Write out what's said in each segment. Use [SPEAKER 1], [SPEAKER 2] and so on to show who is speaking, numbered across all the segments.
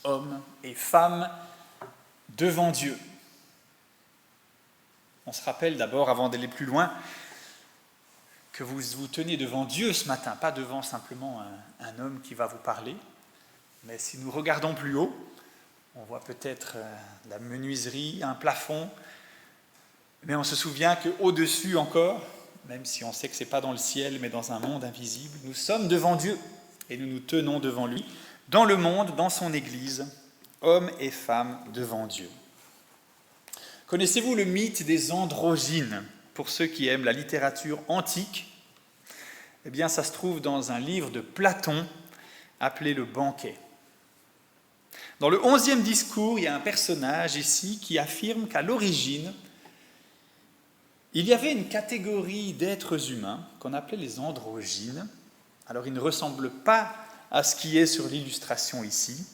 [SPEAKER 1] hommes et femmes devant Dieu. On se rappelle d'abord, avant d'aller plus loin, que vous vous tenez devant Dieu ce matin, pas devant simplement un homme qui va vous parler, mais si nous regardons plus haut, on voit peut-être la menuiserie, un plafond, mais on se souvient qu'au-dessus encore, même si on sait que ce n'est pas dans le ciel, mais dans un monde invisible, nous sommes devant Dieu et nous nous tenons devant lui, dans le monde, dans son Église, hommes et femmes devant Dieu. Connaissez-vous le mythe des androgynes? Pour ceux qui aiment la littérature antique, eh bien ça se trouve dans un livre de Platon appelé Le Banquet. Dans le 11e discours, il y a un personnage ici qui affirme qu'à l'origine, il y avait une catégorie d'êtres humains qu'on appelait les androgynes. Alors ils ne ressemblent pas à ce qui est sur l'illustration ici,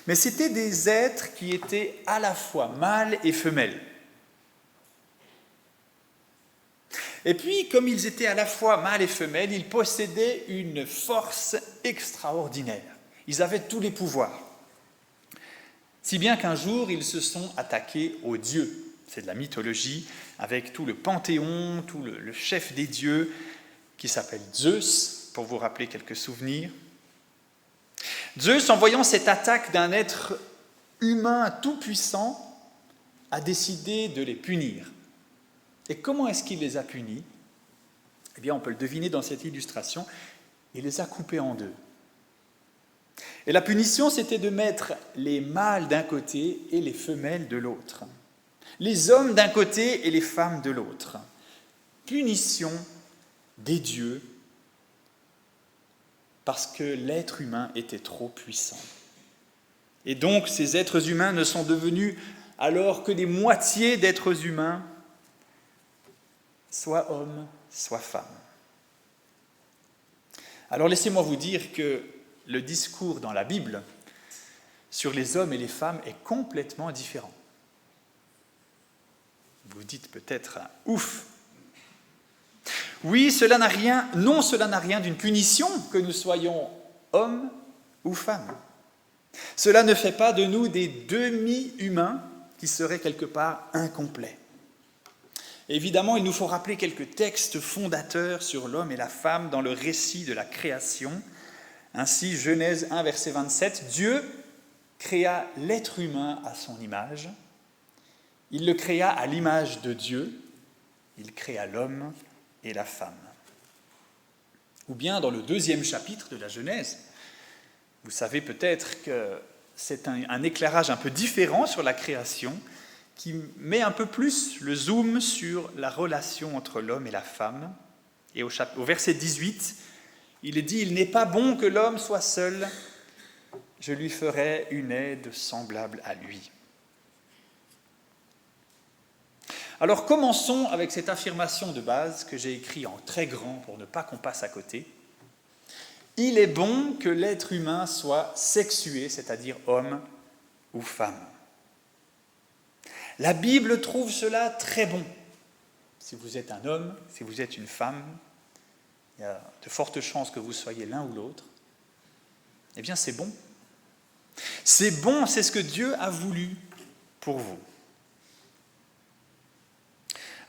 [SPEAKER 1] mais c'était des êtres qui étaient à la fois mâles et femelles. Et puis, comme ils étaient à la fois mâles et femelles, ils possédaient une force extraordinaire. Ils avaient tous les pouvoirs. Si bien qu'un jour, ils se sont attaqués aux dieux. C'est de la mythologie, avec tout le panthéon, tout le chef des dieux, qui s'appelle Zeus, pour vous rappeler quelques souvenirs. Zeus, en voyant cette attaque d'un être humain tout-puissant, a décidé de les punir. Et comment est-ce qu'il les a punis? Eh bien, on peut le deviner dans cette illustration. Il les a coupés en deux. Et la punition, c'était de mettre les mâles d'un côté et les femelles de l'autre. Les hommes d'un côté et les femmes de l'autre. Punition des dieux parce que l'être humain était trop puissant. Et donc, ces êtres humains ne sont devenus alors que des moitiés d'êtres humains, soit hommes, soit femmes. Alors laissez-moi vous dire que le discours dans la Bible sur les hommes et les femmes est complètement différent. Vous dites peut-être « ouf ». Oui, cela n'a rien d'une punition que nous soyons hommes ou femmes. Cela ne fait pas de nous des demi-humains qui seraient quelque part incomplets. Évidemment, il nous faut rappeler quelques textes fondateurs sur l'homme et la femme dans le récit de la création. Ainsi, Genèse 1, verset 27, Dieu créa l'être humain à son image. Il le créa à l'image de Dieu. Il créa l'homme et la femme. Ou bien dans le 2e chapitre de la Genèse, vous savez peut-être que c'est un éclairage un peu différent sur la création, qui met un peu plus le zoom sur la relation entre l'homme et la femme. Et au verset 18, il est dit « Il n'est pas bon que l'homme soit seul, je lui ferai une aide semblable à lui. » Alors commençons avec cette affirmation de base que j'ai écrite en très grand pour ne pas qu'on passe à côté. Il est bon que l'être humain soit sexué, c'est-à-dire homme ou femme. La Bible trouve cela très bon. Si vous êtes un homme, si vous êtes une femme, il y a de fortes chances que vous soyez l'un ou l'autre. Eh bien, c'est bon. C'est bon, c'est ce que Dieu a voulu pour vous.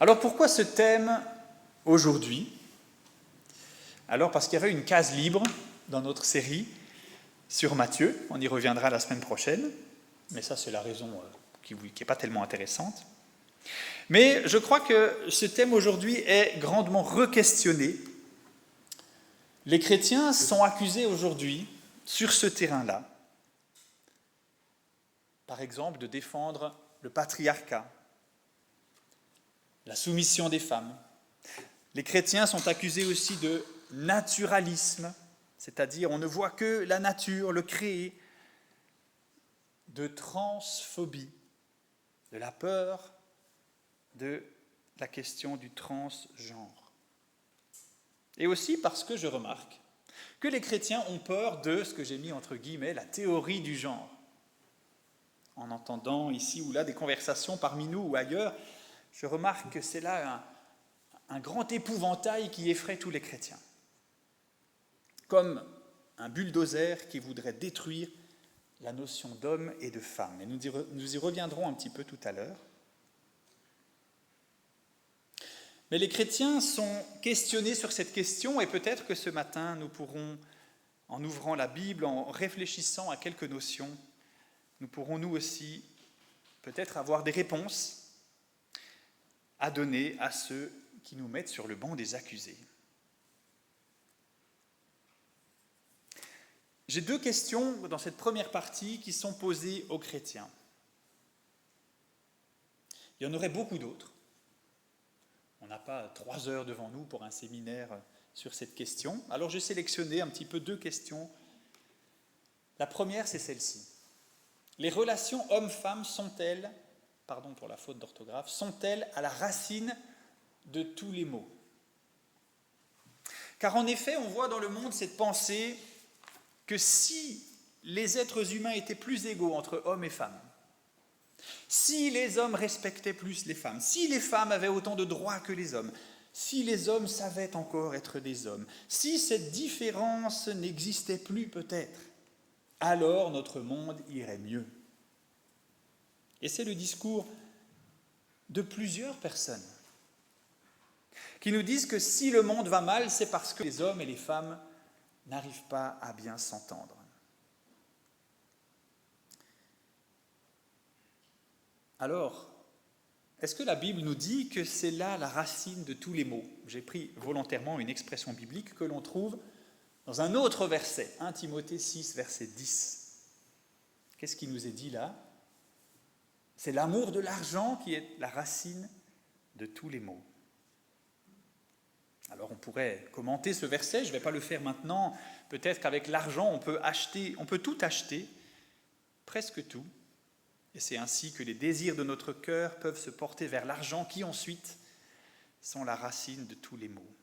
[SPEAKER 1] Alors, pourquoi ce thème aujourd'hui? Alors, parce qu'il y avait une case libre dans notre série sur Matthieu. On y reviendra la semaine prochaine. Mais ça, c'est la raison qui n'est pas tellement intéressante. Mais je crois que ce thème aujourd'hui est grandement re-questionné. Les chrétiens sont accusés aujourd'hui, sur ce terrain-là, par exemple, de défendre le patriarcat, la soumission des femmes. Les chrétiens sont accusés aussi de naturalisme, c'est-à-dire on ne voit que la nature, le créé, de transphobie, de la peur de la question du transgenre. Et aussi parce que je remarque que les chrétiens ont peur de ce que j'ai mis entre guillemets la théorie du genre. En entendant ici ou là des conversations parmi nous ou ailleurs, je remarque que c'est là un grand épouvantail qui effraie tous les chrétiens. Comme un bulldozer qui voudrait détruire la notion d'homme et de femme. Et nous y reviendrons un petit peu tout à l'heure. Mais les chrétiens sont questionnés sur cette question, et peut-être que ce matin, nous pourrons, en ouvrant la Bible, en réfléchissant à quelques notions, nous pourrons nous aussi peut-être avoir des réponses à donner à ceux qui nous mettent sur le banc des accusés. J'ai deux questions dans cette première partie qui sont posées aux chrétiens. Il y en aurait beaucoup d'autres. On n'a pas 3 heures devant nous pour un séminaire sur cette question. Alors j'ai sélectionné un petit peu 2 questions. La première, c'est celle-ci. Les relations hommes-femmes sont-elles, pardon pour la faute d'orthographe, sont-elles à la racine de tous les maux ? Car en effet, on voit dans le monde cette pensée que si les êtres humains étaient plus égaux entre hommes et femmes, si les hommes respectaient plus les femmes, si les femmes avaient autant de droits que les hommes, si les hommes savaient encore être des hommes, si cette différence n'existait plus peut-être, alors notre monde irait mieux. Et c'est le discours de plusieurs personnes qui nous disent que si le monde va mal, c'est parce que les hommes et les femmes n'arrivent pas à bien s'entendre. Alors, est-ce que la Bible nous dit que c'est là la racine de tous les maux ? J'ai pris volontairement une expression biblique que l'on trouve dans un autre verset, 1 Timothée 6, verset 10. Qu'est-ce qui nous est dit là ? C'est l'amour de l'argent qui est la racine de tous les maux. Alors on pourrait commenter ce verset, je ne vais pas le faire maintenant. Peut-être qu'avec l'argent, on peut tout acheter, presque tout. Et c'est ainsi que les désirs de notre cœur peuvent se porter vers l'argent qui ensuite sont la racine de tous les maux.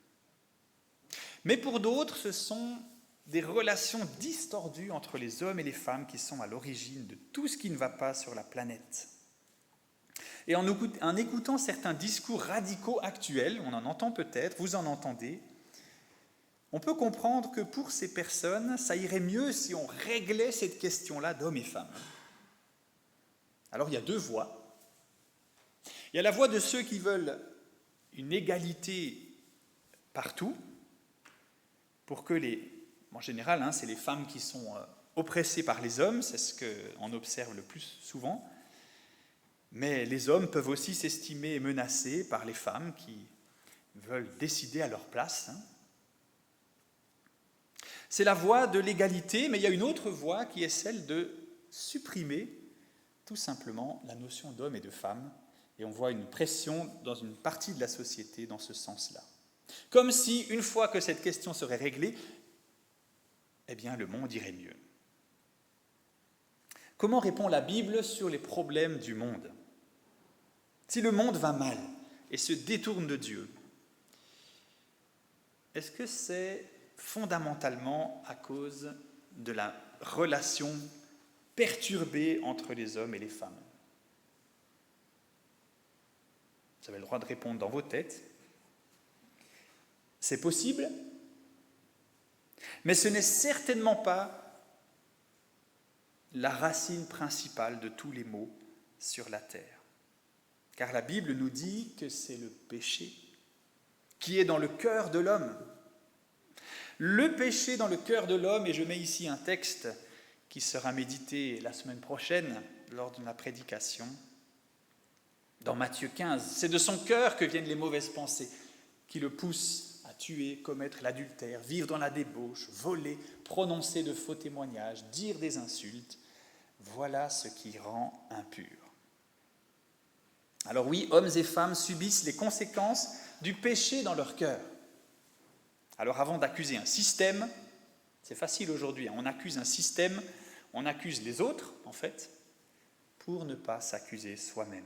[SPEAKER 1] Mais pour d'autres, ce sont des relations distordues entre les hommes et les femmes qui sont à l'origine de tout ce qui ne va pas sur la planète. Et en écoutant certains discours radicaux actuels, on en entend peut-être, vous en entendez, on peut comprendre que pour ces personnes, ça irait mieux si on réglait cette question-là d'hommes et femmes. Alors il y a 2 voies. Il y a la voie de ceux qui veulent une égalité partout, pour que en général, c'est les femmes qui sont oppressées par les hommes, c'est ce qu'on observe le plus souvent, mais les hommes peuvent aussi s'estimer menacés par les femmes qui veulent décider à leur place. C'est la voie de l'égalité, mais il y a une autre voie qui est celle de supprimer tout simplement la notion d'homme et de femme, et on voit une pression dans une partie de la société dans ce sens-là. Comme si, une fois que cette question serait réglée, eh bien, le monde irait mieux. Comment répond la Bible sur les problèmes du monde ? Si le monde va mal et se détourne de Dieu, est-ce que c'est fondamentalement à cause de la relation perturbée entre les hommes et les femmes ? Vous avez le droit de répondre dans vos têtes. C'est possible, mais ce n'est certainement pas la racine principale de tous les maux sur la terre. Car la Bible nous dit que c'est le péché qui est dans le cœur de l'homme. Le péché dans le cœur de l'homme, et je mets ici un texte qui sera médité la semaine prochaine lors de ma prédication, dans Matthieu 15. C'est de son cœur que viennent les mauvaises pensées qui le poussent à tuer, commettre l'adultère, vivre dans la débauche, voler, prononcer de faux témoignages, dire des insultes. Voilà ce qui rend impur. Alors oui, hommes et femmes subissent les conséquences du péché dans leur cœur. Alors avant d'accuser un système, c'est facile aujourd'hui, on accuse un système, on accuse les autres, en fait, pour ne pas s'accuser soi-même.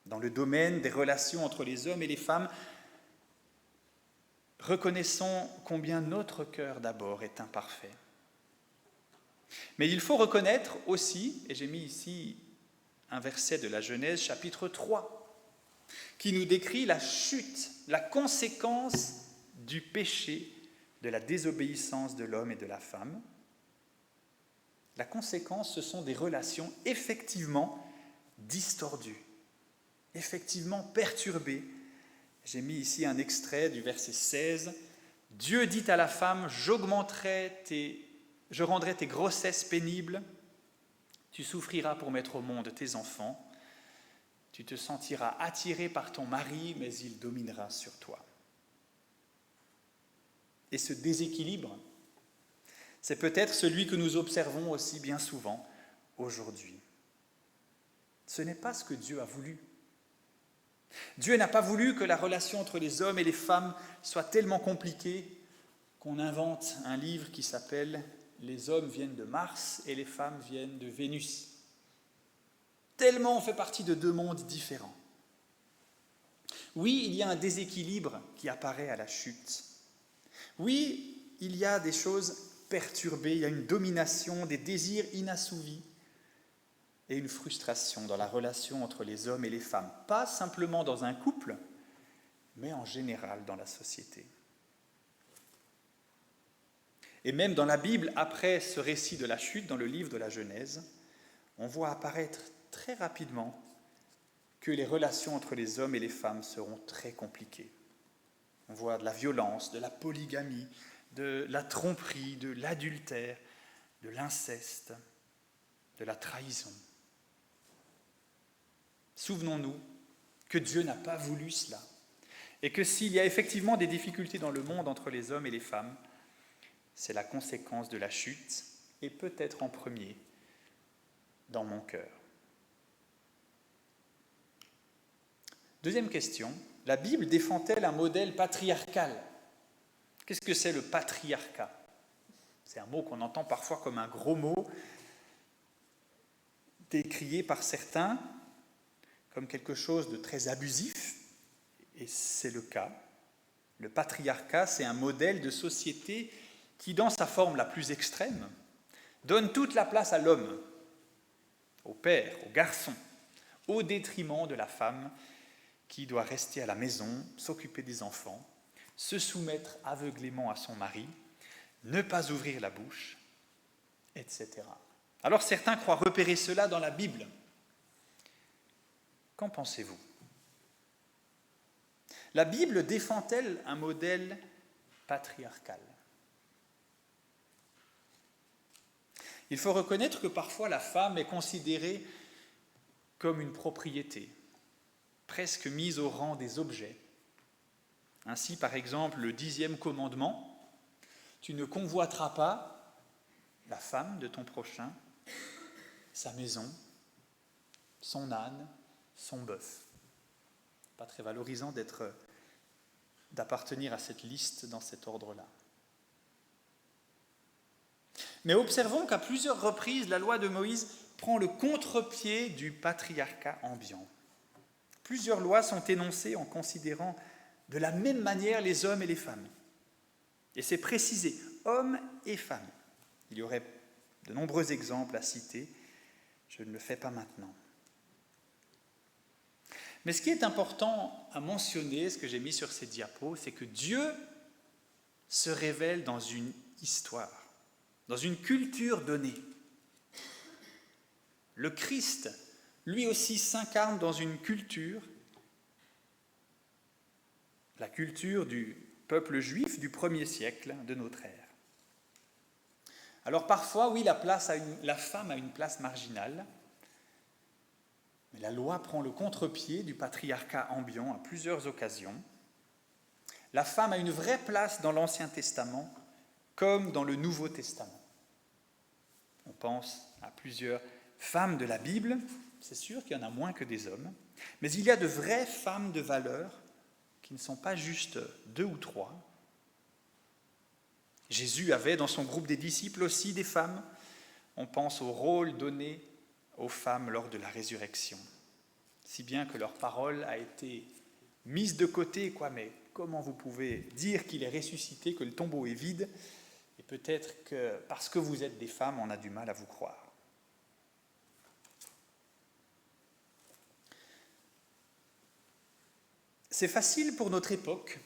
[SPEAKER 1] Dans le domaine des relations entre les hommes et les femmes, reconnaissons combien notre cœur d'abord est imparfait. Mais il faut reconnaître aussi, et j'ai mis ici un verset de la Genèse, chapitre 3, qui nous décrit la chute, la conséquence du péché, de la désobéissance de l'homme et de la femme. La conséquence, ce sont des relations effectivement distordues, effectivement perturbées. J'ai mis ici un extrait du verset 16. « Dieu dit à la femme, je rendrai tes grossesses pénibles, tu souffriras pour mettre au monde tes enfants, tu te sentiras attiré par ton mari, mais il dominera sur toi. » Et ce déséquilibre, c'est peut-être celui que nous observons aussi bien souvent aujourd'hui. Ce n'est pas ce que Dieu a voulu. Dieu n'a pas voulu que la relation entre les hommes et les femmes soit tellement compliquée qu'on invente un livre qui s'appelle « Les hommes viennent de Mars et les femmes viennent de Vénus ». Tellement on fait partie de deux mondes différents. Oui, il y a un déséquilibre qui apparaît à la chute. Oui, il y a des choses perturbées, il y a une domination, des désirs inassouvis et une frustration dans la relation entre les hommes et les femmes. Pas simplement dans un couple, mais en général dans la société. Et même dans la Bible, après ce récit de la chute, dans le livre de la Genèse, on voit apparaître très rapidement que les relations entre les hommes et les femmes seront très compliquées. On voit de la violence, de la polygamie, de la tromperie, de l'adultère, de l'inceste, de la trahison. Souvenons-nous que Dieu n'a pas voulu cela et que s'il y a effectivement des difficultés dans le monde entre les hommes et les femmes, c'est la conséquence de la chute et peut-être en premier dans mon cœur. Deuxième question, la Bible défend-elle un modèle patriarcal ? Qu'est-ce que c'est le patriarcat ? C'est un mot qu'on entend parfois comme un gros mot, décrié par certains comme quelque chose de très abusif, et c'est le cas. Le patriarcat, c'est un modèle de société qui, dans sa forme la plus extrême, donne toute la place à l'homme, au père, au garçon, au détriment de la femme qui doit rester à la maison, s'occuper des enfants, se soumettre aveuglément à son mari, ne pas ouvrir la bouche, etc. Alors certains croient repérer cela dans la Bible. Qu'en pensez-vous ? La Bible défend-elle un modèle patriarcal ? Il faut reconnaître que parfois la femme est considérée comme une propriété, presque mise au rang des objets. Ainsi, par exemple, le 10e commandement, « Tu ne convoiteras pas la femme de ton prochain, sa maison, son âne, son bœuf. » Pas très valorisant d'appartenir à cette liste dans cet ordre-là. Mais observons qu'à plusieurs reprises, la loi de Moïse prend le contre-pied du patriarcat ambiant. Plusieurs lois sont énoncées en considérant de la même manière les hommes et les femmes. Et c'est précisé, hommes et femmes. Il y aurait de nombreux exemples à citer, je ne le fais pas maintenant. Mais ce qui est important à mentionner, ce que j'ai mis sur ces diapos, c'est que Dieu se révèle dans une histoire, dans une culture donnée. Le Christ, lui aussi, s'incarne dans une culture, la culture du peuple juif du 1er siècle de notre ère. Alors parfois, oui, la femme a une place marginale, mais la loi prend le contre-pied du patriarcat ambiant à plusieurs occasions. La femme a une vraie place dans l'Ancien Testament comme dans le Nouveau Testament. On pense à plusieurs femmes de la Bible, c'est sûr qu'il y en a moins que des hommes, mais il y a de vraies femmes de valeur qui ne sont pas juste 2 ou 3. Jésus avait dans son groupe des disciples aussi des femmes. On pense au rôle donné aux femmes lors de la résurrection, si bien que leur parole a été mise de côté, mais comment vous pouvez dire qu'il est ressuscité, que le tombeau est vide, et peut-être que parce que vous êtes des femmes, on a du mal à vous croire. C'est facile pour notre époque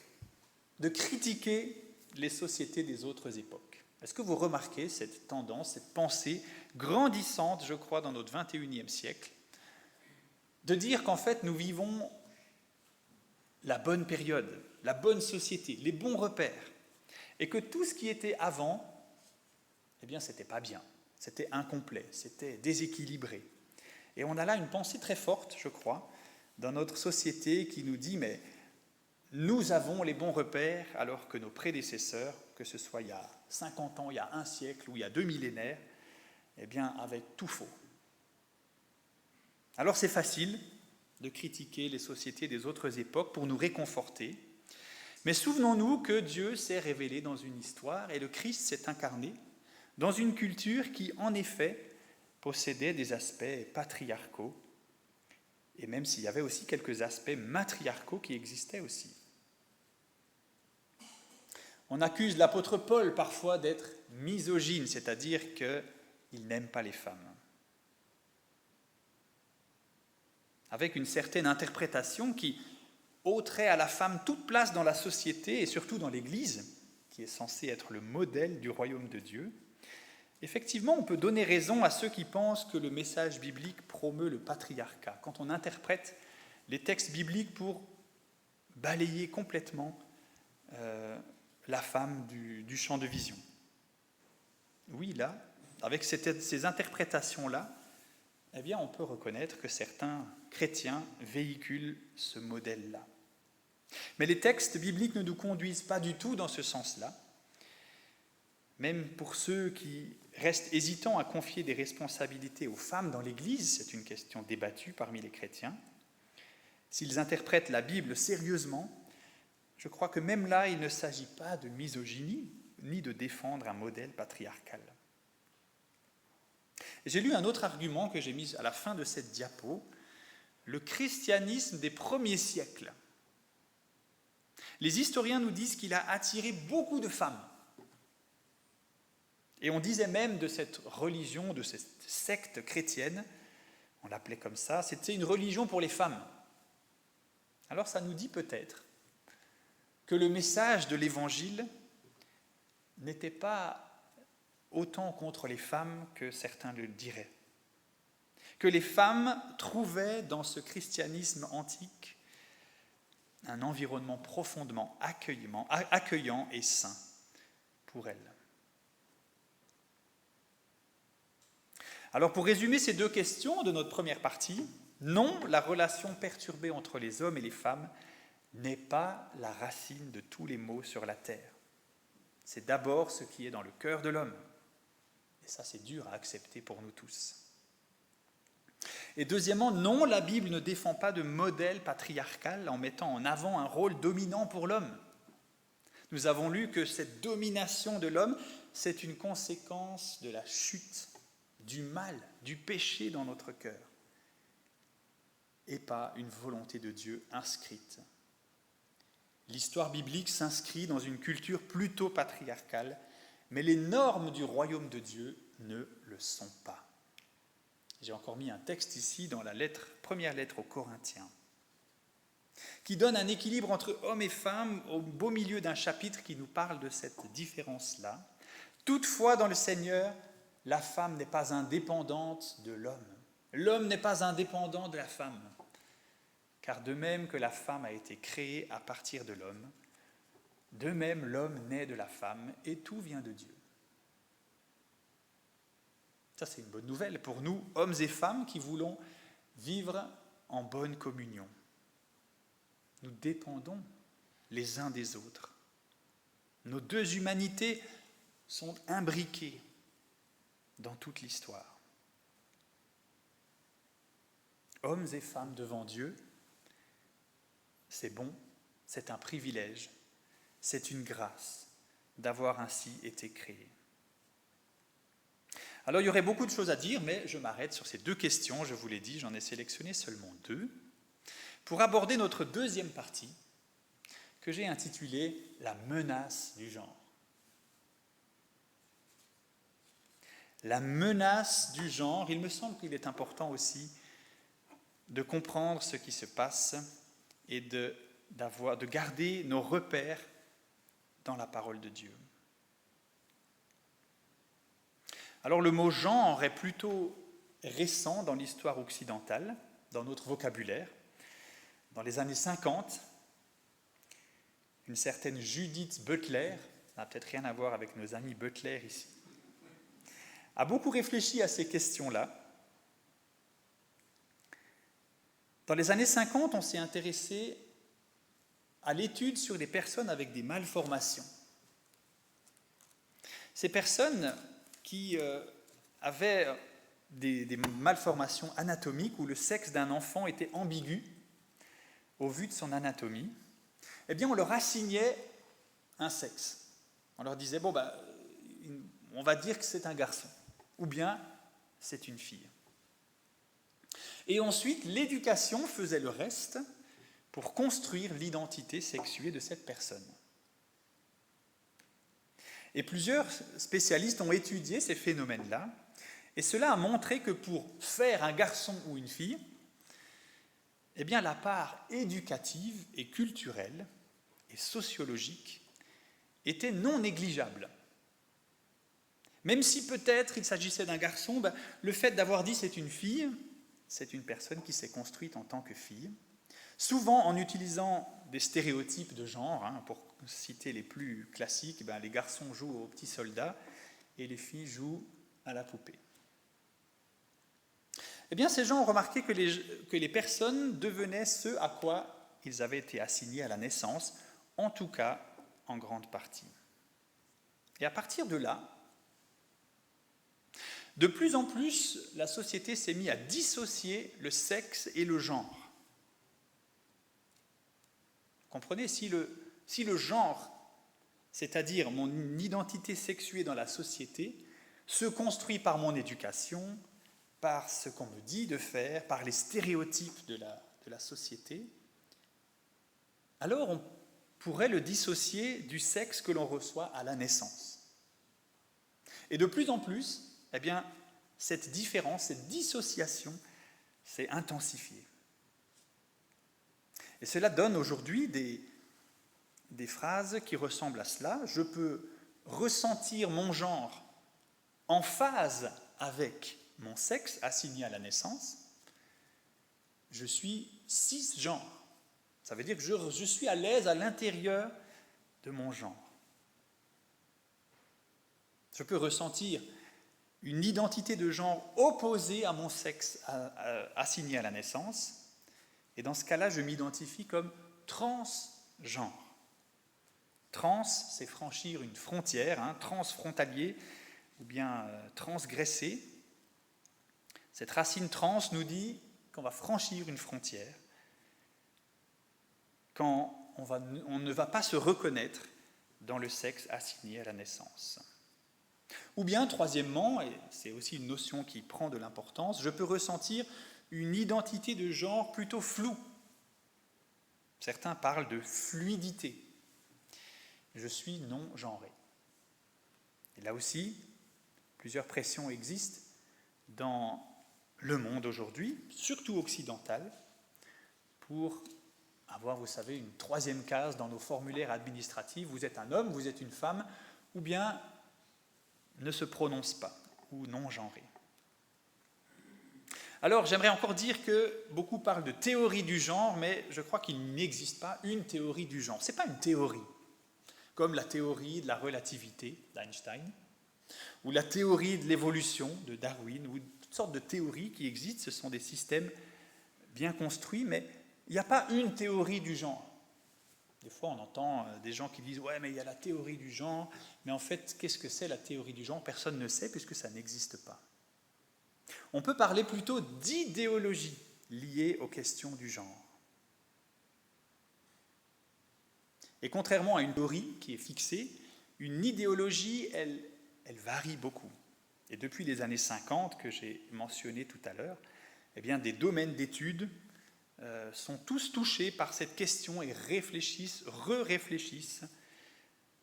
[SPEAKER 1] de critiquer les sociétés des autres époques. Est-ce que vous remarquez cette tendance, cette pensée grandissante, je crois, dans notre 21e siècle, de dire qu'en fait nous vivons la bonne période, la bonne société, les bons repères, et que tout ce qui était avant, eh bien, c'était pas bien, c'était incomplet, c'était déséquilibré. Et on a là une pensée très forte, je crois, dans notre société qui nous dit, mais nous avons les bons repères, alors que nos prédécesseurs, que ce soit il y a 50 ans, il y a un siècle ou il y a 2 millénaires, eh bien, avaient tout faux. Alors c'est facile de critiquer les sociétés des autres époques pour nous réconforter, mais souvenons-nous que Dieu s'est révélé dans une histoire et le Christ s'est incarné dans une culture qui, en effet, possédait des aspects patriarcaux, et même s'il y avait aussi quelques aspects matriarcaux qui existaient aussi. On accuse l'apôtre Paul parfois d'être misogyne, c'est-à-dire qu'il n'aime pas les femmes. Avec une certaine interprétation qui ôterait à la femme toute place dans la société et surtout dans l'Église, qui est censée être le modèle du royaume de Dieu. Effectivement, on peut donner raison à ceux qui pensent que le message biblique promeut le patriarcat, quand on interprète les textes bibliques pour balayer complètement la femme du champ de vision. Oui, là, avec ces interprétations-là, eh bien, on peut reconnaître que certains chrétiens véhiculent ce modèle-là. Mais les textes bibliques ne nous conduisent pas du tout dans ce sens-là. Même pour ceux qui restent hésitants à confier des responsabilités aux femmes dans l'Église, c'est une question débattue parmi les chrétiens. S'ils interprètent la Bible sérieusement, je crois que même là, il ne s'agit pas de misogynie, ni de défendre un modèle patriarcal. J'ai lu un autre argument que j'ai mis à la fin de cette diapo, le christianisme des premiers siècles. Les historiens nous disent qu'il a attiré beaucoup de femmes. Et on disait même de cette religion, de cette secte chrétienne, on l'appelait comme ça, c'était une religion pour les femmes. Alors ça nous dit peut-être que le message de l'Évangile n'était pas autant contre les femmes que certains le diraient. Que les femmes trouvaient dans ce christianisme antique un environnement profondément accueillant et sain pour elles. Alors pour résumer ces deux questions de notre première partie, non, la relation perturbée entre les hommes et les femmes n'est pas la racine de tous les maux sur la terre. C'est d'abord ce qui est dans le cœur de l'homme. Et ça, c'est dur à accepter pour nous tous. Et deuxièmement, non, la Bible ne défend pas de modèle patriarcal en mettant en avant un rôle dominant pour l'homme. Nous avons lu que cette domination de l'homme, c'est une conséquence de la chute, du mal, du péché dans notre cœur, et pas une volonté de Dieu inscrite. L'histoire biblique s'inscrit dans une culture plutôt patriarcale, mais les normes du royaume de Dieu ne le sont pas. J'ai encore mis un texte ici dans la première lettre aux Corinthiens, qui donne un équilibre entre hommes et femmes au beau milieu d'un chapitre qui nous parle de cette différence-là. Toutefois, dans le Seigneur, la femme n'est pas indépendante de l'homme. L'homme n'est pas indépendant de la femme. Car de même que la femme a été créée à partir de l'homme, de même l'homme naît de la femme et tout vient de Dieu. Ça, c'est une bonne nouvelle pour nous, hommes et femmes qui voulons vivre en bonne communion. Nous dépendons les uns des autres. Nos deux humanités sont imbriquées dans toute l'histoire. Hommes et femmes devant Dieu, c'est bon, c'est un privilège, c'est une grâce d'avoir ainsi été créés. Alors il y aurait beaucoup de choses à dire, mais je m'arrête sur ces deux questions, je vous l'ai dit, j'en ai sélectionné seulement deux, pour aborder notre deuxième partie, que j'ai intitulée « La menace du genre ». La menace du genre, il me semble qu'il est important aussi de comprendre ce qui se passe et de garder nos repères dans la parole de Dieu. Alors le mot genre est plutôt récent dans l'histoire occidentale, dans notre vocabulaire. Dans les années 50, une certaine Judith Butler, ça n'a peut-être rien à voir avec nos amis Butler ici, a beaucoup réfléchi à ces questions-là. Dans les années 50, on s'est intéressé à l'étude sur les personnes avec des malformations. Ces personnes qui avaient des malformations anatomiques où le sexe d'un enfant était ambigu au vu de son anatomie, eh bien on leur assignait un sexe. On leur disait, on va dire que c'est un garçon, ou bien c'est une fille. Et ensuite, l'éducation faisait le reste pour construire l'identité sexuée de cette personne. Et plusieurs spécialistes ont étudié ces phénomènes-là, et cela a montré que pour faire un garçon ou une fille, eh bien, la part éducative et culturelle et sociologique était non négligeable. Même si peut-être il s'agissait d'un garçon, le fait d'avoir dit c'est une fille, c'est une personne qui s'est construite en tant que fille, souvent en utilisant des stéréotypes de genre. Pour citer les plus classiques, les garçons jouent aux petits soldats et les filles jouent à la poupée. Eh bien, ces gens ont remarqué que les personnes devenaient ce à quoi ils avaient été assignés à la naissance, en tout cas en grande partie. Et à partir de là, de plus en plus, la société s'est mise à dissocier le sexe et le genre. Comprenez, si le genre, c'est-à-dire mon identité sexuée dans la société, se construit par mon éducation, par ce qu'on me dit de faire, par les stéréotypes de la société, alors on pourrait le dissocier du sexe que l'on reçoit à la naissance. Et de plus en plus, eh bien, cette différence, cette dissociation s'est intensifiée. Et cela donne aujourd'hui des phrases qui ressemblent à cela. Je peux ressentir mon genre en phase avec mon sexe assigné à la naissance. Je suis cisgenre. Ça veut dire que je suis à l'aise à l'intérieur de mon genre. Je peux ressentir une identité de genre opposée à mon sexe assigné à la naissance. Et dans ce cas-là, je m'identifie comme transgenre. Trans, c'est franchir une frontière, transfrontalier ou bien transgresser. Cette racine trans nous dit qu'on va franchir une frontière, quand on ne va pas se reconnaître dans le sexe assigné à la naissance. Ou bien, troisièmement, et c'est aussi une notion qui prend de l'importance, je peux ressentir une identité de genre plutôt floue. Certains parlent de fluidité. Je suis non-genré. Et là aussi, plusieurs pressions existent dans le monde aujourd'hui, surtout occidental, pour avoir, vous savez, une troisième case dans nos formulaires administratifs. Vous êtes un homme, vous êtes une femme, ou bien ne se prononce pas, ou non-genré. Alors, j'aimerais encore dire que beaucoup parlent de théorie du genre, mais je crois qu'il n'existe pas une théorie du genre. Ce n'est pas une théorie, comme la théorie de la relativité d'Einstein, ou la théorie de l'évolution de Darwin, ou toutes sortes de théories qui existent. Ce sont des systèmes bien construits, mais il n'y a pas une théorie du genre. Des fois, on entend des gens qui disent « Ouais, mais il y a la théorie du genre. » Mais en fait, qu'est-ce que c'est la théorie du genre? Personne ne sait, puisque ça n'existe pas. On peut parler plutôt d'idéologie liée aux questions du genre. Et contrairement à une théorie qui est fixée, une idéologie, elle varie beaucoup. Et depuis les années 50, que j'ai mentionné tout à l'heure, eh bien, des domaines d'études sont tous touchés par cette question et réfléchissent, re-réfléchissent,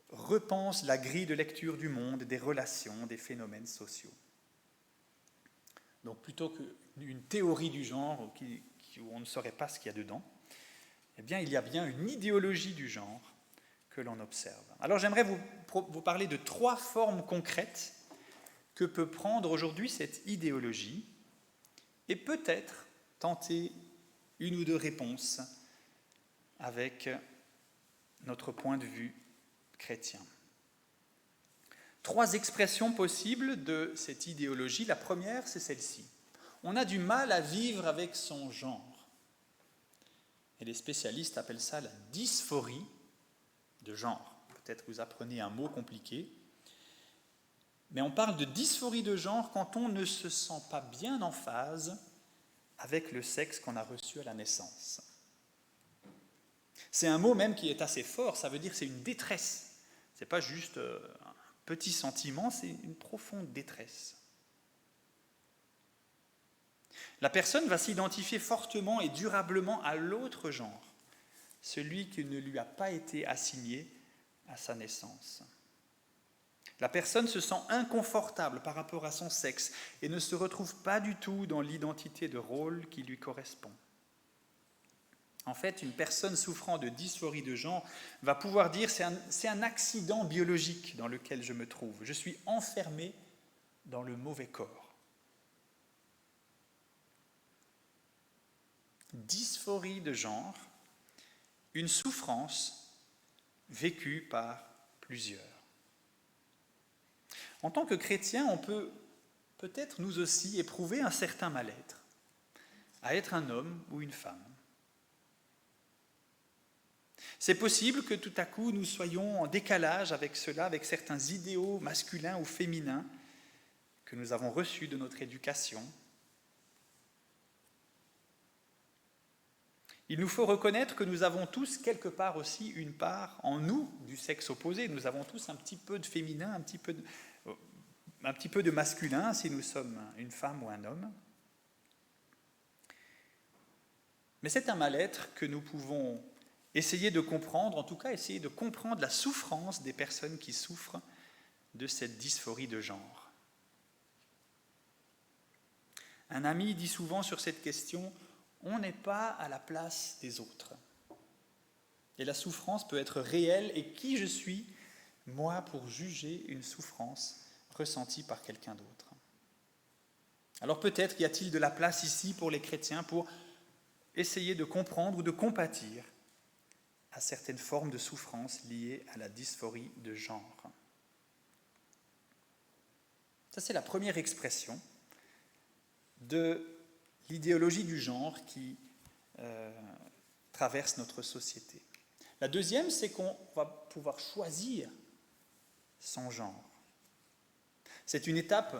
[SPEAKER 1] repensent la grille de lecture du monde, des relations, des phénomènes sociaux. Donc plutôt qu'une théorie du genre où on ne saurait pas ce qu'il y a dedans, eh bien, il y a bien une idéologie du genre que l'on observe. Alors j'aimerais vous parler de 3 formes concrètes que peut prendre aujourd'hui cette idéologie et peut-être tenter une ou deux réponses avec notre point de vue chrétien. 3 expressions possibles de cette idéologie. La première, c'est celle-ci. On a du mal à vivre avec son genre. Et les spécialistes appellent ça la dysphorie de genre. Peut-être vous apprenez un mot compliqué. Mais on parle de dysphorie de genre quand on ne se sent pas bien en phase avec le sexe qu'on a reçu à la naissance. C'est un mot même qui est assez fort, ça veut dire que c'est une détresse. Ce n'est pas juste un petit sentiment, c'est une profonde détresse. La personne va s'identifier fortement et durablement à l'autre genre, celui qui ne lui a pas été assigné à sa naissance. La personne se sent inconfortable par rapport à son sexe et ne se retrouve pas du tout dans l'identité de rôle qui lui correspond. En fait, une personne souffrant de dysphorie de genre va pouvoir dire c'est un accident biologique dans lequel je me trouve. Je suis enfermé dans le mauvais corps. Dysphorie de genre, une souffrance vécue par plusieurs. En tant que chrétien, on peut peut-être nous aussi éprouver un certain mal-être à être un homme ou une femme. C'est possible que tout à coup nous soyons en décalage avec cela, avec certains idéaux masculins ou féminins que nous avons reçus de notre éducation. Il nous faut reconnaître que nous avons tous quelque part aussi une part en nous du sexe opposé. Nous avons tous un petit peu de féminin, un petit peu de masculin si nous sommes une femme ou un homme. Mais c'est un mal-être que nous pouvons essayer de comprendre, en tout cas essayer de comprendre la souffrance des personnes qui souffrent de cette dysphorie de genre. Un ami dit souvent sur cette question, on n'est pas à la place des autres. Et la souffrance peut être réelle, et qui je suis, moi, pour juger une souffrance ressentie par quelqu'un d'autre? Alors peut-être y a-t-il de la place ici pour les chrétiens pour essayer de comprendre ou de compatir à certaines formes de souffrance liées à la dysphorie de genre. Ça, c'est la première expression de l'idéologie du genre qui traverse notre société. La deuxième, c'est qu'on va pouvoir choisir son genre. C'est une étape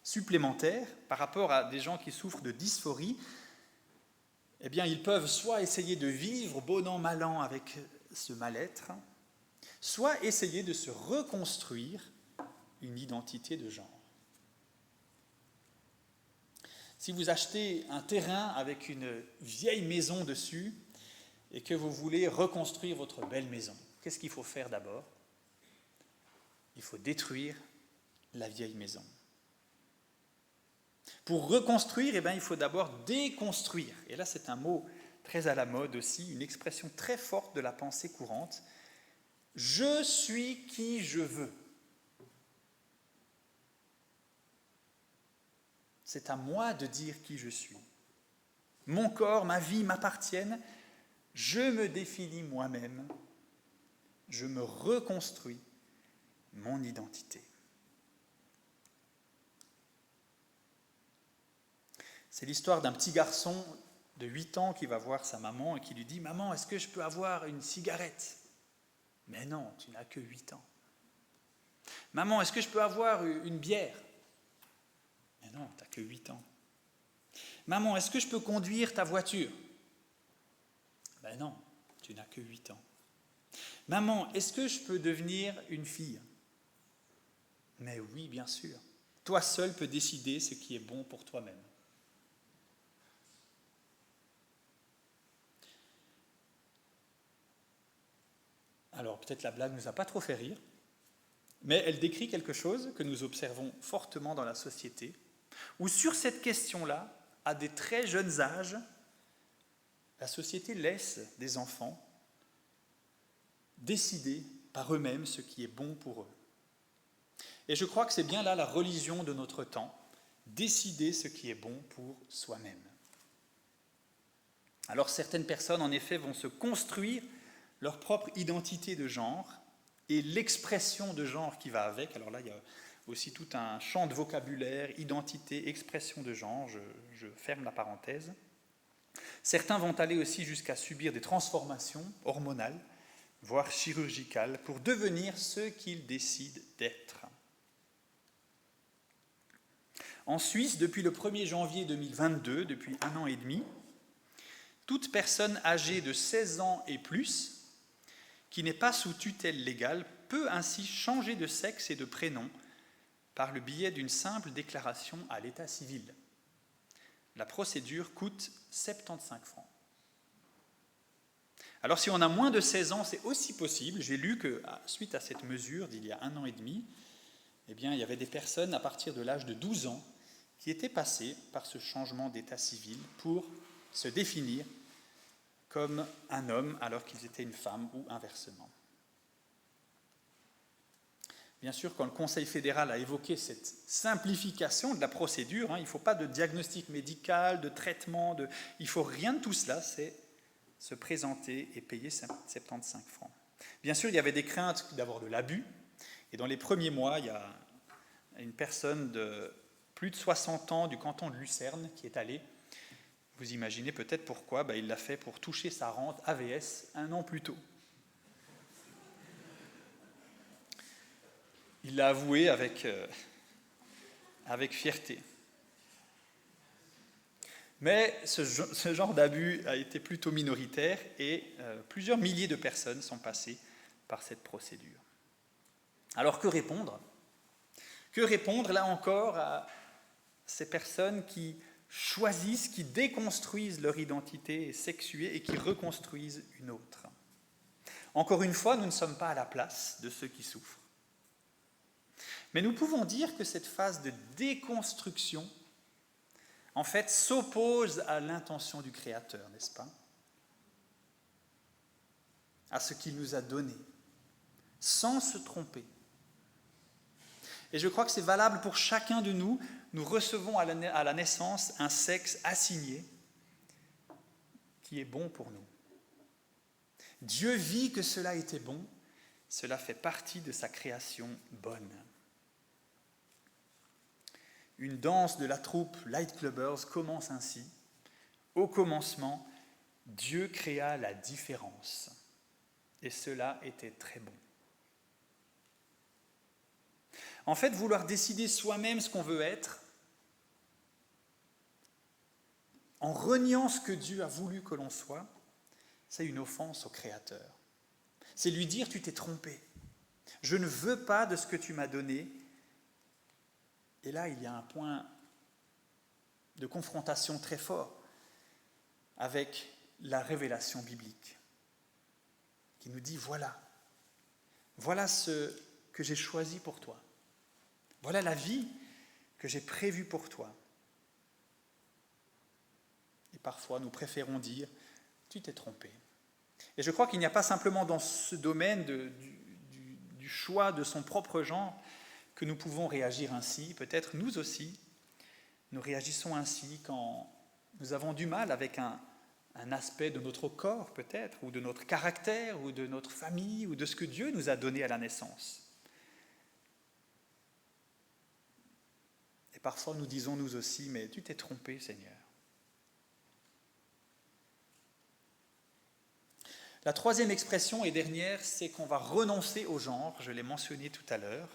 [SPEAKER 1] supplémentaire par rapport à des gens qui souffrent de dysphorie. Eh bien, ils peuvent soit essayer de vivre bon an, mal an avec ce mal-être, soit essayer de se reconstruire une identité de genre. Si vous achetez un terrain avec une vieille maison dessus et que vous voulez reconstruire votre belle maison, qu'est-ce qu'il faut faire d'abord? Il faut détruire la vieille maison. Pour reconstruire, il faut d'abord déconstruire. Et là, c'est un mot très à la mode aussi, une expression très forte de la pensée courante. Je suis qui je veux. C'est à moi de dire qui je suis. Mon corps, ma vie m'appartiennent. Je me définis moi-même. Je me reconstruis mon identité. C'est l'histoire d'un petit garçon de 8 ans qui va voir sa maman et qui lui dit « Maman, est-ce que je peux avoir une cigarette ?»« Mais non, tu n'as que 8 ans. »« Maman, est-ce que je peux avoir une bière ?»« Mais non, tu n'as que 8 ans. »« Maman, est-ce que je peux conduire ta voiture ?»« Ben non, tu n'as que 8 ans. »« Maman, est-ce que je peux devenir une fille ?»« Mais oui, bien sûr. Toi seul peux décider ce qui est bon pour toi-même. » Alors, peut-être la blague ne nous a pas trop fait rire, mais elle décrit quelque chose que nous observons fortement dans la société, où sur cette question-là, à des très jeunes âges, la société laisse des enfants décider par eux-mêmes ce qui est bon pour eux. Et je crois que c'est bien là la religion de notre temps, décider ce qui est bon pour soi-même. Alors certaines personnes, en effet, vont se construire leur propre identité de genre et l'expression de genre qui va avec. Alors là, il y a aussi tout un champ de vocabulaire, identité, expression de genre, je ferme la parenthèse. Certains vont aller aussi jusqu'à subir des transformations hormonales, voire chirurgicales, pour devenir ce qu'ils décident d'être. En Suisse, depuis le 1er janvier 2022, depuis 1 an et demi, toute personne âgée de 16 ans et plus, qui n'est pas sous tutelle légale, peut ainsi changer de sexe et de prénom par le biais d'une simple déclaration à l'état civil. La procédure coûte 75 francs. Alors si on a moins de 16 ans, c'est aussi possible. J'ai lu que, suite à cette mesure d'il y a 1 an et demi, eh bien, il y avait des personnes à partir de l'âge de 12 ans qui étaient passées par ce changement d'état civil pour se définir comme un homme alors qu'ils étaient une femme ou inversement. Bien sûr, quand le Conseil fédéral a évoqué cette simplification de la procédure, il ne faut pas de diagnostic médical, de traitement, il ne faut rien de tout cela, c'est se présenter et payer 75 francs. Bien sûr, il y avait des craintes d'abord de l'abus, et dans les premiers mois, il y a une personne de plus de 60 ans du canton de Lucerne qui est allée. Vous imaginez peut-être pourquoi, il l'a fait pour toucher sa rente AVS 1 an plus tôt. Il l'a avoué avec fierté. Mais ce genre d'abus a été plutôt minoritaire et plusieurs milliers de personnes sont passées par cette procédure. Alors que répondre ? Que répondre là encore à ces personnes qui choisissent, qui déconstruisent leur identité sexuée et qui reconstruisent une autre ? Encore une fois, nous ne sommes pas à la place de ceux qui souffrent. Mais nous pouvons dire que cette phase de déconstruction, en fait, s'oppose à l'intention du Créateur, n'est-ce pas ? À ce qu'il nous a donné, sans se tromper. Et je crois que c'est valable pour chacun de nous. Nous recevons à la naissance un sexe assigné qui est bon pour nous. Dieu vit que cela était bon, cela fait partie de sa création bonne. Une danse de la troupe Light Clubbers commence ainsi. Au commencement, Dieu créa la différence. Et cela était très bon. En fait, vouloir décider soi-même ce qu'on veut être, en reniant ce que Dieu a voulu que l'on soit, c'est une offense au Créateur. C'est lui dire « tu t'es trompé, je ne veux pas de ce que tu m'as donné ». Et là, il y a un point de confrontation très fort avec la révélation biblique qui nous dit voilà ce que j'ai choisi pour toi. Voilà la vie que j'ai prévue pour toi. Et parfois, nous préférons dire tu t'es trompé. Et je crois qu'il n'y a pas simplement dans ce domaine du choix de son propre genre que nous pouvons réagir ainsi. Peut-être nous aussi, nous réagissons ainsi quand nous avons du mal avec un aspect de notre corps peut-être, ou de notre caractère, ou de notre famille, ou de ce que Dieu nous a donné à la naissance. Et parfois nous disons nous aussi, mais tu t'es trompé Seigneur. La troisième expression et dernière, c'est qu'on va renoncer au genre, je l'ai mentionné tout à l'heure.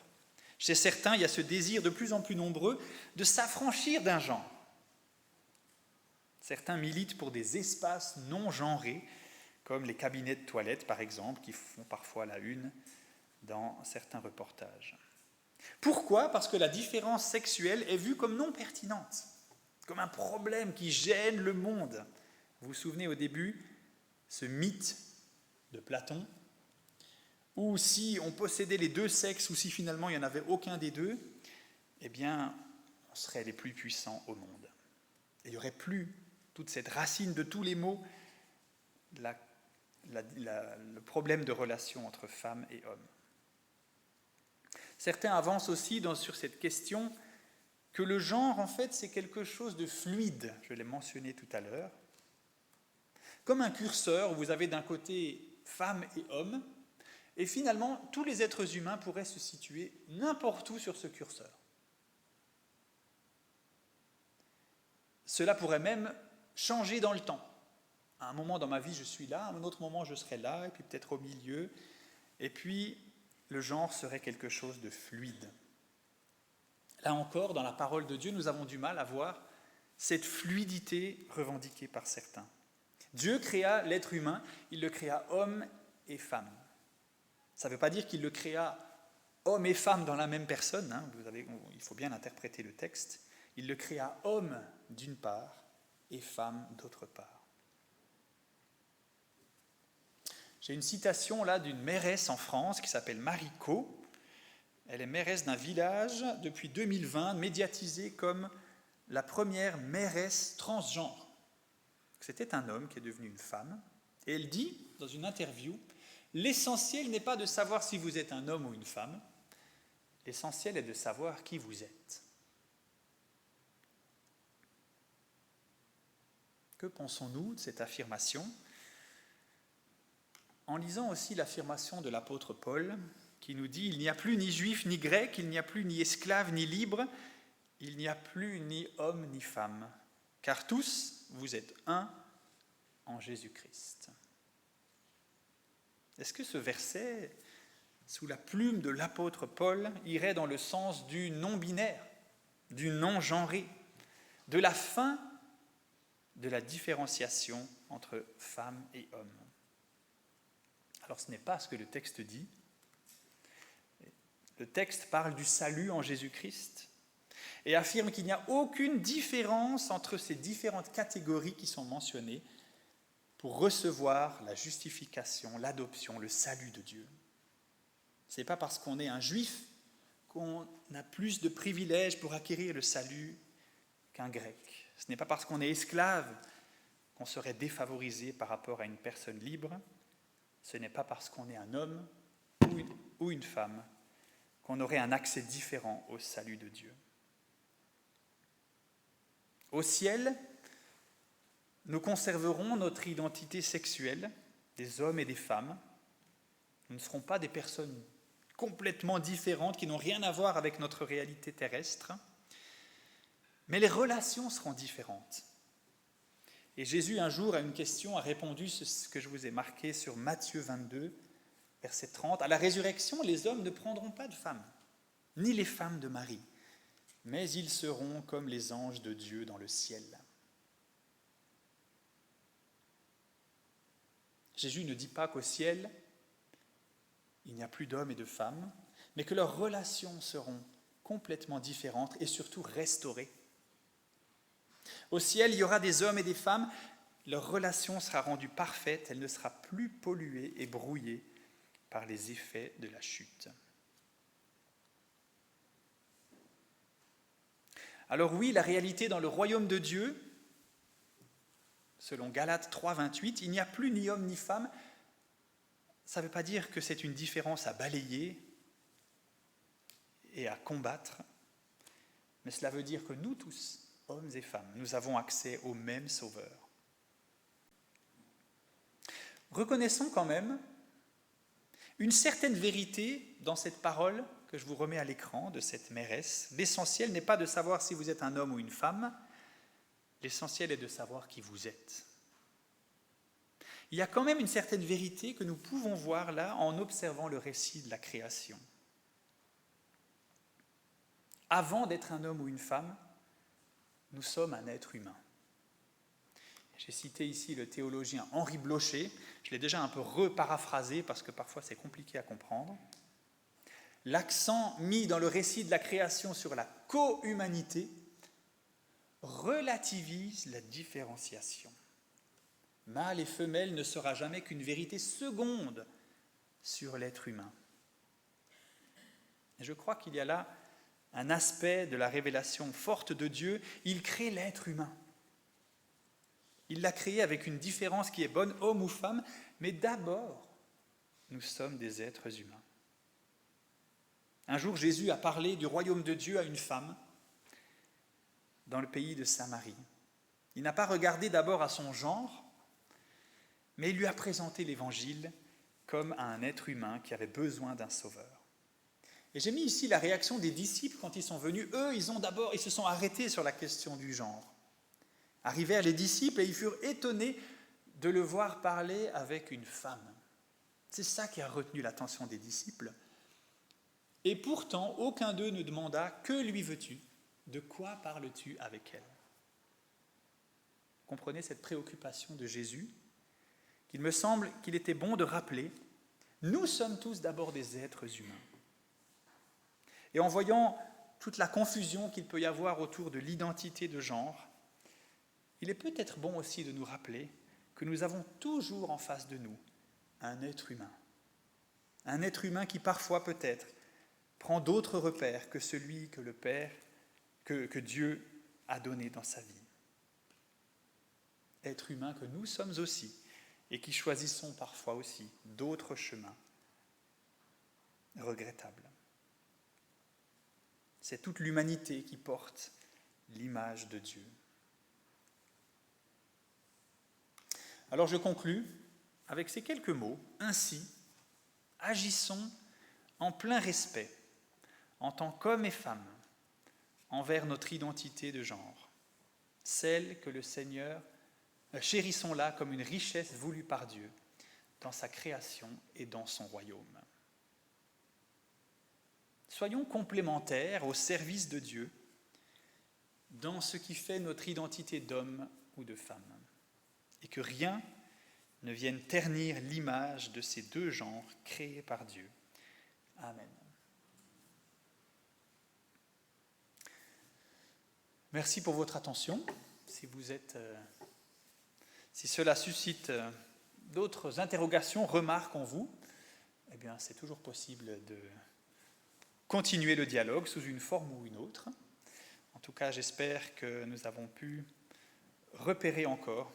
[SPEAKER 1] Chez certains, il y a ce désir de plus en plus nombreux de s'affranchir d'un genre. Certains militent pour des espaces non genrés, comme les cabinets de toilette, par exemple, qui font parfois la une dans certains reportages. Pourquoi ? Parce que la différence sexuelle est vue comme non pertinente, comme un problème qui gêne le monde. Vous vous souvenez au début, ce mythe de Platon, ou si on possédait les deux sexes, ou si finalement il n'y en avait aucun des deux, eh bien, on serait les plus puissants au monde. Et il n'y aurait plus toute cette racine de tous les maux, le problème de relation entre femmes et hommes. Certains avancent aussi sur cette question que le genre, en fait, c'est quelque chose de fluide, je l'ai mentionné tout à l'heure. Comme un curseur où vous avez d'un côté femme et homme, et finalement, tous les êtres humains pourraient se situer n'importe où sur ce curseur. Cela pourrait même changer dans le temps. À un moment dans ma vie, je suis là, à un autre moment, je serai là, et puis peut-être au milieu. Et puis, le genre serait quelque chose de fluide. Là encore, dans la parole de Dieu, nous avons du mal à voir cette fluidité revendiquée par certains. Dieu créa l'être humain, il le créa homme et femme. Ça ne veut pas dire qu'il le créa homme et femme dans la même personne, hein. Il faut bien interpréter le texte. Il le créa homme d'une part et femme d'autre part. J'ai une citation là d'une mairesse en France qui s'appelle Marie Co. Elle est mairesse d'un village depuis 2020, médiatisée comme la première mairesse transgenre. C'était un homme qui est devenu une femme. Et elle dit, dans une interview, « L'essentiel n'est pas de savoir si vous êtes un homme ou une femme, l'essentiel est de savoir qui vous êtes. » Que pensons-nous de cette affirmation ? En lisant aussi l'affirmation de l'apôtre Paul, qui nous dit « Il n'y a plus ni juif ni grec, il n'y a plus ni esclave ni libre, il n'y a plus ni homme ni femme, car tous, vous êtes un en Jésus-Christ. » Est-ce que ce verset, sous la plume de l'apôtre Paul, irait dans le sens du non-binaire, du non-genré, de la fin de la différenciation entre femme et homme ? Alors ce n'est pas ce que le texte dit. Le texte parle du salut en Jésus-Christ et affirme qu'il n'y a aucune différence entre ces différentes catégories qui sont mentionnées pour recevoir la justification, l'adoption, le salut de Dieu. Ce n'est pas parce qu'on est un juif qu'on a plus de privilèges pour acquérir le salut qu'un grec. Ce n'est pas parce qu'on est esclave qu'on serait défavorisé par rapport à une personne libre. Ce n'est pas parce qu'on est un homme ou une femme qu'on aurait un accès différent au salut de Dieu. Au ciel, nous conserverons notre identité sexuelle, des hommes et des femmes. Nous ne serons pas des personnes complètement différentes qui n'ont rien à voir avec notre réalité terrestre, mais les relations seront différentes. Et Jésus, un jour, à une question, a répondu ce que je vous ai marqué sur Matthieu 22, verset 30. « À la résurrection, les hommes ne prendront pas de femmes, ni les femmes de Marie, mais ils seront comme les anges de Dieu dans le ciel. » Jésus ne dit pas qu'au ciel, il n'y a plus d'hommes et de femmes, mais que leurs relations seront complètement différentes et surtout restaurées. Au ciel, il y aura des hommes et des femmes, leur relation sera rendue parfaite, elle ne sera plus polluée et brouillée par les effets de la chute. Alors oui, la réalité dans le royaume de Dieu, selon Galates 3, 28, il n'y a plus ni homme ni femme. Ça ne veut pas dire que c'est une différence à balayer et à combattre, mais cela veut dire que nous tous, hommes et femmes, nous avons accès au même Sauveur. Reconnaissons quand même une certaine vérité dans cette parole que je vous remets à l'écran de cette mairesse. L'essentiel n'est pas de savoir si vous êtes un homme ou une femme, l'essentiel est de savoir qui vous êtes. Il y a quand même une certaine vérité que nous pouvons voir là en observant le récit de la création. Avant d'être un homme ou une femme, nous sommes un être humain. J'ai cité ici le théologien Henri Blocher, je l'ai déjà un peu reparaphrasé parce que parfois c'est compliqué à comprendre. L'accent mis dans le récit de la création sur la co-humanité relativise la différenciation. Mâle et femelle ne sera jamais qu'une vérité seconde sur l'être humain. Et je crois qu'il y a là un aspect de la révélation forte de Dieu. Il crée l'être humain. Il l'a créé avec une différence qui est bonne, homme ou femme, mais d'abord, nous sommes des êtres humains. Un jour, Jésus a parlé du royaume de Dieu à une femme dans le pays de Samarie. Il n'a pas regardé d'abord à son genre, mais il lui a présenté l'Évangile comme à un être humain qui avait besoin d'un sauveur. Et j'ai mis ici la réaction des disciples quand ils sont venus. Eux, ils se sont arrêtés sur la question du genre. Arrivèrent les disciples et ils furent étonnés de le voir parler avec une femme. C'est ça qui a retenu l'attention des disciples. Et pourtant, aucun d'eux ne demanda « Que lui veux-tu ? De quoi parles-tu avec elle ?» Comprenez cette préoccupation de Jésus, qu'il me semble qu'il était bon de rappeler. Nous sommes tous d'abord des êtres humains. Et en voyant toute la confusion qu'il peut y avoir autour de l'identité de genre, il est peut-être bon aussi de nous rappeler que nous avons toujours en face de nous un être humain. Un être humain qui parfois peut-être prend d'autres repères que celui que le Père, que Dieu a donné dans sa vie. Être humain que nous sommes aussi et qui choisissons parfois aussi d'autres chemins regrettables. C'est toute l'humanité qui porte l'image de Dieu. Alors je conclus avec ces quelques mots. Ainsi, agissons en plein respect, en tant qu'hommes et femmes, envers notre identité de genre, celle que le Seigneur, chérissons-la comme une richesse voulue par Dieu dans sa création et dans son royaume. Soyons complémentaires au service de Dieu dans ce qui fait notre identité d'homme ou de femme, et que rien ne vienne ternir l'image de ces deux genres créés par Dieu. Amen. Merci pour votre attention. Si cela suscite d'autres interrogations, remarques en vous, eh bien, c'est toujours possible de continuer le dialogue sous une forme ou une autre. En tout cas, j'espère que nous avons pu repérer encore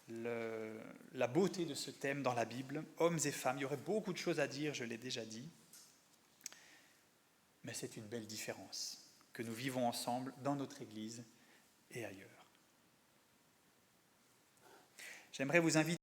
[SPEAKER 1] la beauté de ce thème dans la Bible, hommes et femmes. Il y aurait beaucoup de choses à dire, je l'ai déjà dit, mais c'est une belle différence que nous vivons ensemble dans notre Église et ailleurs. J'aimerais vous inviter